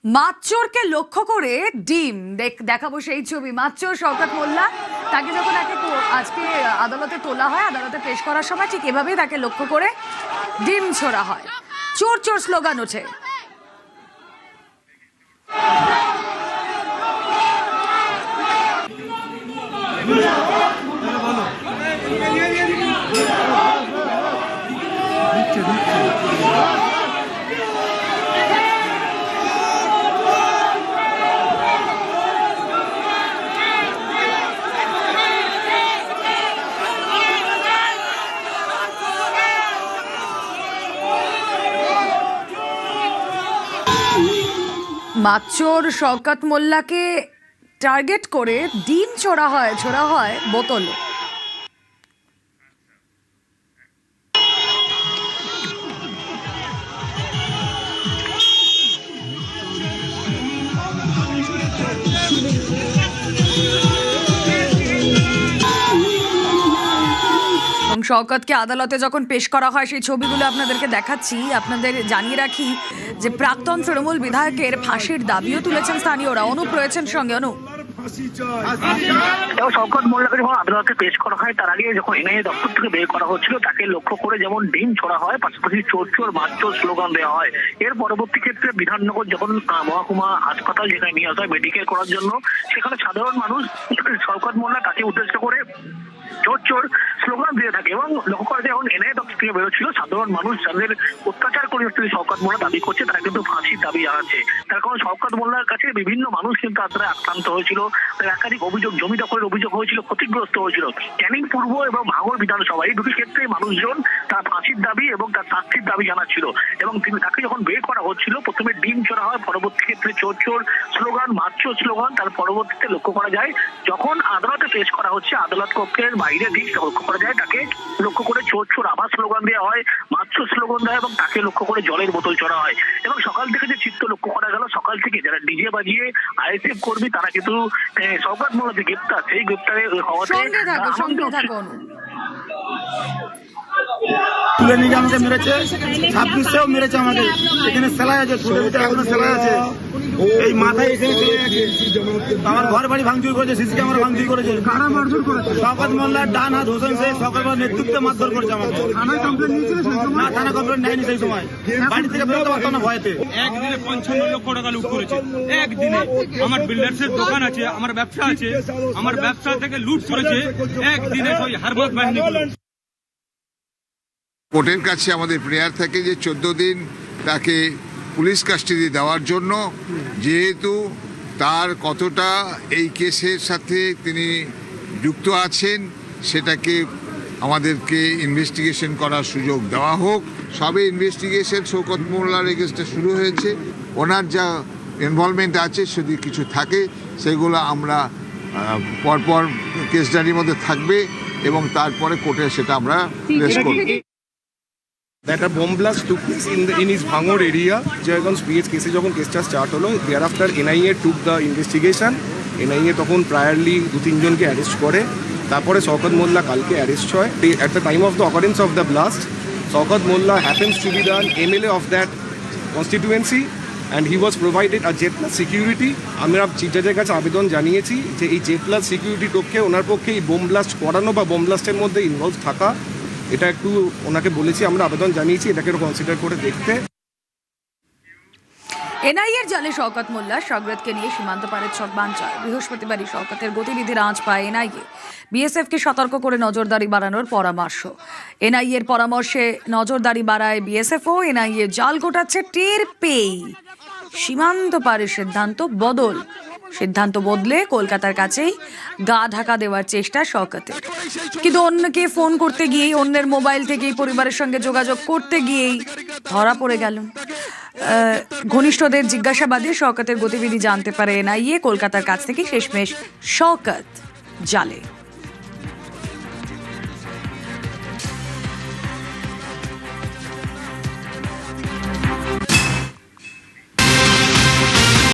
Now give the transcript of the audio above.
মাতচোরকে লক্ষ্য করে ডিম দেখাবো সেই ছবি। মাতচোর শওকত মোল্লা, তাকে যখন আজকে আদালতে তোলা হয়, আদালতে পেশ করার সময় ঠিক এভাবেই তাকে লক্ষ্য করে ডিম ছোড়া হয়। চোর চোর স্লোগান ওঠে। মাতচোর শওকত মোল্লাকে টার্গেট করে ডিম ছোড়া হয় বোতল। এবং শওকতকে আদালতে যখন পেশ করা হয় সেই ছবিগুলো আপনাদেরকে দেখাচ্ছি। আপনাদের জানিয়ে রাখি যে প্রাক্তন তৃণমূল বিধায়কের ফাঁসির দাবিও তুলেছেন স্থানীয়রা। অনুপ রয়েছেন সঙ্গে। অনুপ, শওকত মোল্লাকে যখন আদালতে পেশ করা হয় তার আগে যখন এনআইএ দপ্তর থেকে বের করা হচ্ছিল তাকে লক্ষ্য করে যেমন ডিম ছোড়া হয়, পাশাপাশি চোর চোর মাতচোর স্লোগান দেওয়া হয়। এর পরবর্তী ক্ষেত্রে বিধাননগর যখন মহকুমা হাসপাতাল যেখানে নিয়ে আসা হয় মেডিকেল করার জন্য, সেখানে সাধারণ মানুষ শওকত মোল্লা তাকে উদ্দেশ্য করে চোর চোর স্লোগান দিয়ে থাকে। এবং লক্ষ্য করা যায় এখন এনআইএ দপ্তর থেকে বেরোচ্ছিল সাধারণ মানুষ যাদের অত্যাচার করে শওকত মোল্লা দাবি করছে তারা কিন্তু ফাঁসির দাবি জানাচ্ছে। তার কারণ শওকত মোল্লার কাছে বিভিন্ন মানুষ কিন্তু আত্মায় আক্রান্ত হয়েছিল, একাধিক অভিযোগ, জমি দখলের অভিযোগ হয়েছিল, ক্ষতিগ্রস্ত হয়েছিল। ক্যানিং পূর্ব এবং ভাঙড় বিধানসভা এই দুটি ক্ষেত্রে মানুষজন তার ফাঁসির দাবি এবং তার শাস্তির দাবি জানাচ্ছিল। এবং তাকে যখন বের করা হচ্ছিল প্রথমে ডিম ছোড়া হয়, পরবর্তী ক্ষেত্রে চোর চোর স্লোগান, মাতচোর স্লোগান। তার পরবর্তীতে লক্ষ্য করা যায় যখন আদালতে পেশ করা হচ্ছে আদালত কক্ষের বাইরে দিক লক্ষ্য করা যায় তাকে লক্ষ্য করে চোর চোর আবার স্লোগান দেওয়া হয়, মাতচোর স্লোগান দেওয়া এবং তাকে লক্ষ্য করে জলের বোতল ছোড়া হয়। এবং সকাল থেকে যে চিত্র লক্ষ্য করা গেল, সকাল থেকে যারা ডিজে বাজিয়ে আইএসএফ কর্মী তারা কিন্তু শওকত মোল্লা যে গ্রেপ্তার সেই গ্রেপ্তারে হওয়াতে তুলে নিয়ে আমাকে মেরেছে, 2600 মেরেছে আমাকে। এখানে সেলাই আছে, ছোটের ভিতরে এখনো সেলাই আছে। এই মাথায় এখানে আমার ঘর বাড়ি ভাঙচুর করেছে, সিসি ক্যামেরা ভাঙচুর করেছে। কারা মারধর করেছে? শওকত মোল্লার ডান হাত হোসেন শেখ শওকত মোল্লার নেতৃত্বে মারধর করেছে আমাকে। থানায় কমপ্লেন নিয়েছিল? না, থানা কমপ্লেন নেয়নি সেই সময়। বাড়ি থেকে বেরোতে পারতাম না ভয়েতে। একদিনে 55 লক্ষ টাকা লুট করেছে। একদিনে আমার বিল্ডার্সের দোকান আছে, আমার ব্যবসা আছে, আমার ব্যবসা থেকে লুট করেছে একদিনে ওই হারবাদ বাহিনী। কোর্টের কাছে আমাদের প্রেয়ার থাকে যে 14 দিন তাকে পুলিশ কাস্টাডি দেওয়ার জন্য, যেহেতু তার কতটা এই কেসের সাথে তিনি যুক্ত আছেন সেটাকে আমাদেরকে ইনভেস্টিগেশন করার সুযোগ দেওয়া হোক। সবে ইনভেস্টিগেশন শওকত মোল্লার এগেন্সটে শুরু হয়েছে। ওনার যা ইনভলভমেন্ট আছে যদি কিছু থাকে সেগুলো আমরা পরপর কেস ডায়েরির মধ্যে থাকবে এবং তারপরে কোর্টে সেটা আমরা প্লেস করব। That a bomb blast took place in his Bhangor area, Jayganj PH case যখন কেসটা স্টার্ট হলো, thereafter NIA took the investigation. NIA তখন প্রায়ারলি 2-3 জনকে অ্যারেস্ট করে, তারপরে শওকত মোল্লা কালকে অ্যারেস্ট হয়। At the time of the occurrence of the blast, Shawkat Molla happens to be the MLA of that constituency and he was provided a J+ security. আমরা chief জাজের কাছে আবেদন জানিয়েছি যে এই J+ সিকিউরিটি পক্ষে ওনার পক্ষে এই বোম ব্লাস্ট করানো বা বোম ব্লাস্টের মধ্যে ইনভলভ থাকা, এটা একটু ওনাকে বলেছি, আমরা আবেদন জানিয়েছি এটাকে কনসিডার করে দেখতে। এনআইএর জালে শওকত মোল্লা সাগরতকে নিয়ে সীমান্ত পারের ছক বাঞ্চায় বৃহস্পতিবারই শওকতের গতিবিধির আঁচ পায় এনআইএ। বিএসএফকে সতর্ক করে নজরদারি বাড়ানোর পরামর্শ। এনআইএর পরামর্শে নজরদারি বাড়ায় বিএসএফও। এনআইএ জাল গোটাচ্ছে টের পেয়ে সীমান্ত পারের সিদ্ধান্ত বদলে কলকাতার কাছেই গা ঢাকা দেওয়ার চেষ্টা শওকতের। কিন্তু অন্যকে ফোন করতে গিয়েই, অন্যের মোবাইল থেকেই পরিবারের সঙ্গে যোগাযোগ করতে গিয়েই ধরা পড়ে গেল। ঘনিষ্ঠদের জিজ্ঞাসাবাদে শওকতের গতিবিধি জানতে পারে এনআইএ। কলকাতার কাছ থেকে শেষমেশ শওকত জালে।